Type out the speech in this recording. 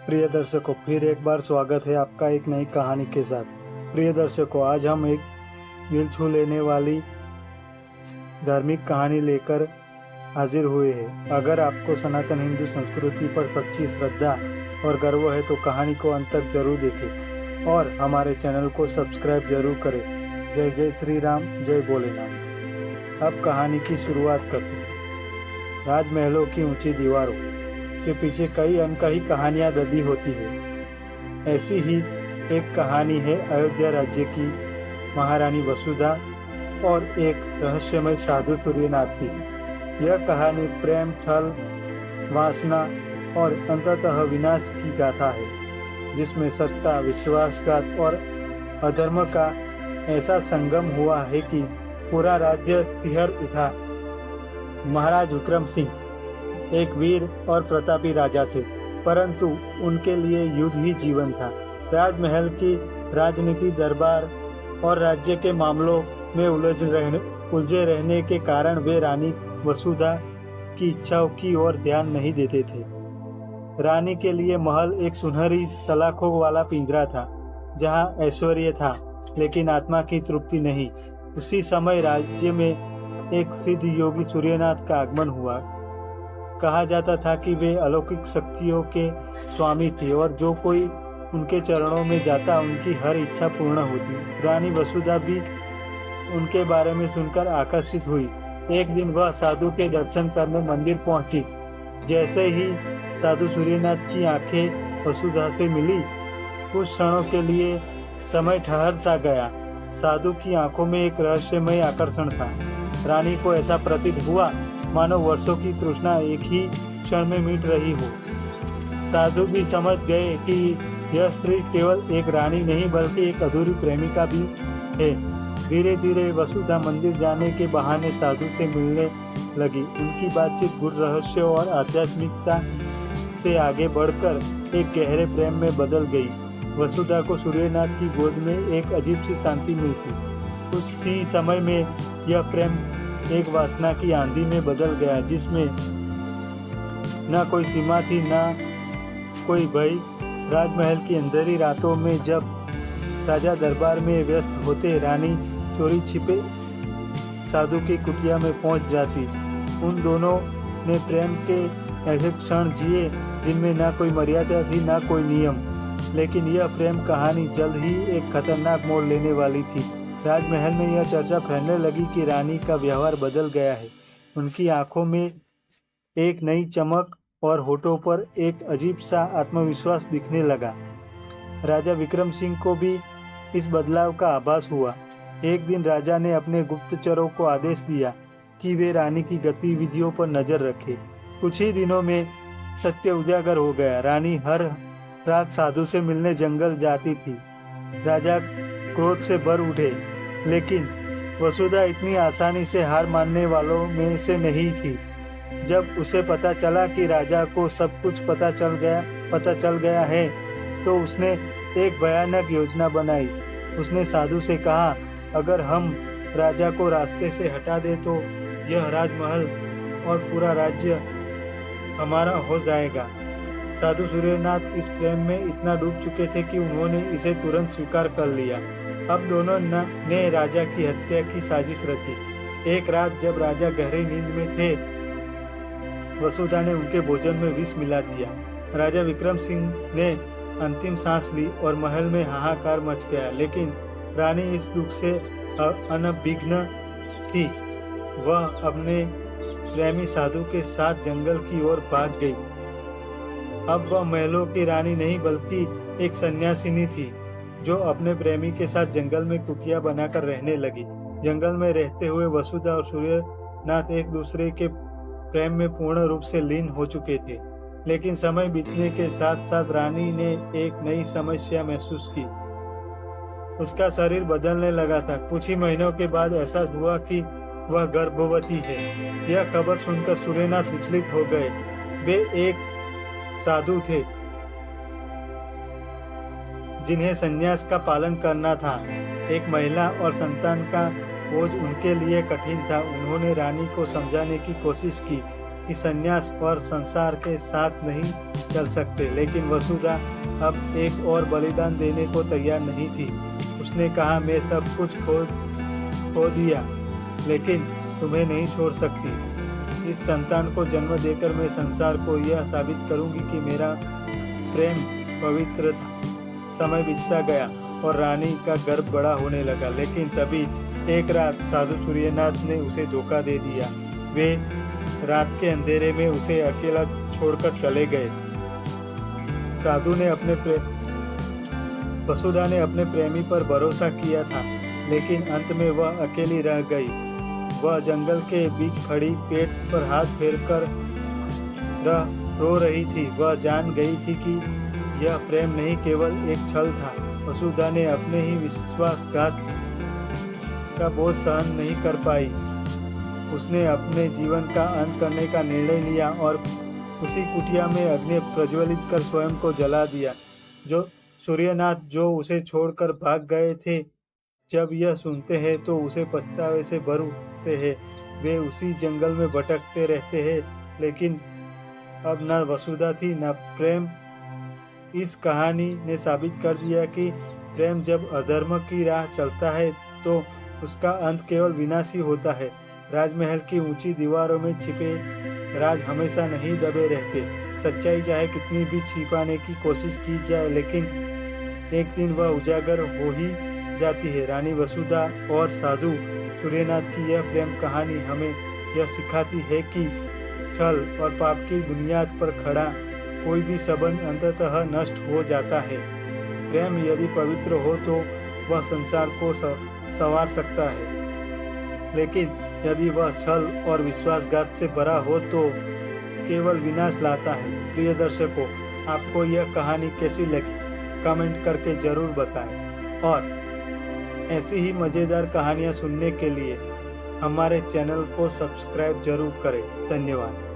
प्रिय दर्शकों, फिर एक बार स्वागत है आपका एक नई कहानी के साथ। प्रिय दर्शकों, आज हम एक दिल छू लेने वाली धार्मिक कहानी लेकर हाजिर हुए हैं। अगर आपको सनातन हिंदू संस्कृति पर सच्ची श्रद्धा और गर्व है तो कहानी को अंत तक जरूर देखें और हमारे चैनल को सब्सक्राइब जरूर करें। जय जय श्री राम, जय भोलेनाथ। अब कहानी की शुरुआत करते हैं। राजमहलों की ऊंची दीवारों के पीछे कई अनकही कहानियां दबी होती है। ऐसी ही एक कहानी है अयोध्या राज्य की महारानी वसुधा और एक रहस्यमय साधु सूर्यनाथ की। यह कहानी प्रेम, छल, वासना और अंततः विनाश की गाथा है, जिसमें सत्ता, विश्वासघात और अधर्म का ऐसा संगम हुआ है कि पूरा राज्य सिहर उठा। महाराज विक्रम सिंह एक वीर और प्रतापी राजा थे, परंतु उनके लिए युद्ध ही जीवन था। राजमहल की राजनीति, दरबार और राज्य के मामलों में उलझे रहने के कारण वे रानी वसुधा की इच्छाओं की ओर ध्यान नहीं देते थे। रानी के लिए महल एक सुनहरी सलाखों वाला पिंजरा था, जहां ऐश्वर्य था लेकिन आत्मा की तृप्ति नहीं। उसी समय राज्य में एक सिद्ध योगी सूर्यनाथ का आगमन हुआ। कहा जाता था कि वे अलौकिक शक्तियों के स्वामी थे और जो कोई उनके चरणों में जाता उनकी हर इच्छा पूर्ण होती। रानी वसुधा भी उनके बारे में सुनकर आकर्षित हुई। एक दिन वह साधु के दर्शन करने मंदिर पहुंची। जैसे ही साधु सूर्यनाथ की आंखें वसुधा से मिली, कुछ क्षणों के लिए समय ठहर सा गया। साधु की आंखों में एक रहस्यमय आकर्षण था। रानी को ऐसा प्रतीत हुआ मानो वर्षों की तृष्णा एक ही क्षण में मिट रही हो। साधु भी समझ गए कि यह स्त्री केवल एक रानी नहीं बल्कि एक अधूरी प्रेमिका भी है। धीरे धीरे वसुधा मंदिर जाने के बहाने साधु से मिलने लगी। उनकी बातचीत गुड़ रहस्य और आध्यात्मिकता से आगे बढ़कर एक गहरे प्रेम में बदल गई। वसुधा को सूर्यनाथ की गोद में एक अजीब सी शांति मिलती। कुछ ही समय में यह प्रेम एक वासना की आंधी में बदल गया, जिसमें न कोई सीमा थी न कोई भय। राजमहल की अंधेरी रातों में जब राजा दरबार में व्यस्त होते, रानी चोरी छिपे साधु की कुटिया में पहुंच जाती। उन दोनों ने प्रेम के ऐसे क्षण जिए जिनमें न कोई मर्यादा थी न कोई नियम। लेकिन यह प्रेम कहानी जल्द ही एक खतरनाक मोड़ लेने वाली थी। राजमहल में यह चर्चा फैलने लगी कि रानी का व्यवहार बदल गया है। उनकी आंखों में एक नई चमक और होठों पर एक अजीब सा आत्मविश्वास दिखने लगा। राजा विक्रम सिंह को भी इस बदलाव का आभास हुआ। एक दिन राजा ने अपने गुप्तचरों को आदेश दिया कि वे रानी की गतिविधियों पर नजर रखें। कुछ ही दिनों में सत्य उजागर हो गया। रानी हर रात साधु से मिलने जंगल जाती थी। राजा क्रोध से भर उठे, लेकिन वसुधा इतनी आसानी से हार मानने वालों में से नहीं थी। जब उसे पता चला कि राजा को सब कुछ पता चल गया है, तो उसने एक भयानक योजना बनाई। उसने साधु से कहा, अगर हम राजा को रास्ते से हटा दें तो यह राजमहल और पूरा राज्य हमारा हो जाएगा। साधु सूर्यनाथ इस प्रेम में इतना डूब चुके थे कि उन्होंने इसे तुरंत स्वीकार कर लिया। अब दोनों ने राजा की हत्या की साजिश रची। एक रात जब राजा गहरी नींद में थे, वसुधा ने उनके भोजन में विष मिला दिया। राजा विक्रम सिंह ने अंतिम सांस ली और महल में हाहाकार मच गया। लेकिन रानी इस दुख से अनभिज्ञ थी। वह अपने प्रेमी साधु के साथ जंगल की ओर भाग गई। अब वह महलों की रानी नहीं बल्कि एक सन्यासिनी थी, जो अपने प्रेमी के साथ जंगल में कुटिया बनाकर रहने लगी। जंगल में रहते हुए वसुधा और सूर्यनाथ एक दूसरे के प्रेम में पूर्ण रूप से लीन हो चुके थे। लेकिन समय बीतने के साथ साथ रानी ने एक नई समस्या महसूस की। उसका शरीर बदलने लगा था। कुछ ही महीनों के बाद एहसास हुआ कि वह गर्भवती है। यह खबर सुनकर सूर्यनाथ विचलित हो गए। वे एक साधु थे जिन्हें संन्यास का पालन करना था। एक महिला और संतान का बोझ उनके लिए कठिन था। उन्होंने रानी को समझाने की कोशिश की, कि संन्यास और संसार के साथ नहीं चल सकते, लेकिन वसुधा अब एक और बलिदान देने को तैयार नहीं थी। उसने कहा, मैं सब कुछ खो दिया, लेकिन तुम्हें नहीं छोड़ सकती। इस संतान को जन्म देकर मैं संसार को यह साबित करूंगी कि मेरा प्रेम पवित्र था। समय बीतता गया और रानी का गर्भ बड़ा होने लगा, लेकिन तभी एक रात साधु सूर्यनाथ ने उसे धोखा दे दिया। वे रात के अंधेरे में उसे अकेला छोड़कर चले गए। वसुधा ने अपने प्रेमी पर भरोसा किया था, लेकिन अंत में वह अकेली रह गई। वह जंगल के बीच खड़ी पेट पर हाथ फेरकर रो रही थी। वह जान गई थी कि यह प्रेम नहीं, केवल एक छल था। वसुधा ने अपने ही विश्वासघात का बोझ सहन नहीं कर पाई। उसने अपने जीवन का अंत करने का निर्णय लिया और उसी कुटिया में अग्नि प्रज्वलित कर स्वयं को जला दिया। जो सूर्यनाथ जो उसे छोड़कर भाग गए थे, जब यह सुनते हैं तो उसे पछतावे से भर उठते हैं। वे उसी जंगल में भटकते रहते हैं, लेकिन अब न वसुधा थी न प्रेम। इस कहानी ने साबित कर दिया कि प्रेम जब अधर्म की राह चलता है तो उसका अंत केवल विनाश ही होता है। राजमहल की ऊंची दीवारों में छिपे राज हमेशा नहीं दबे रहते। सच्चाई चाहे कितनी भी छिपाने की कोशिश की जाए, लेकिन एक दिन वह उजागर हो ही जाती है। रानी वसुधा और साधु सूर्यनाथ की यह प्रेम कहानी हमें यह सिखाती है कि छल और पाप की बुनियाद पर खड़ा कोई भी संबंध अंततः नष्ट हो जाता है। प्रेम यदि पवित्र हो तो वह संसार को संवार सकता है, लेकिन यदि वह छल और विश्वासघात से भरा हो तो केवल विनाश लाता है। प्रिय दर्शकों, आपको यह कहानी कैसी लगी कमेंट करके जरूर बताएं और ऐसी ही मज़ेदार कहानियाँ सुनने के लिए हमारे चैनल को सब्सक्राइब जरूर करें। धन्यवाद।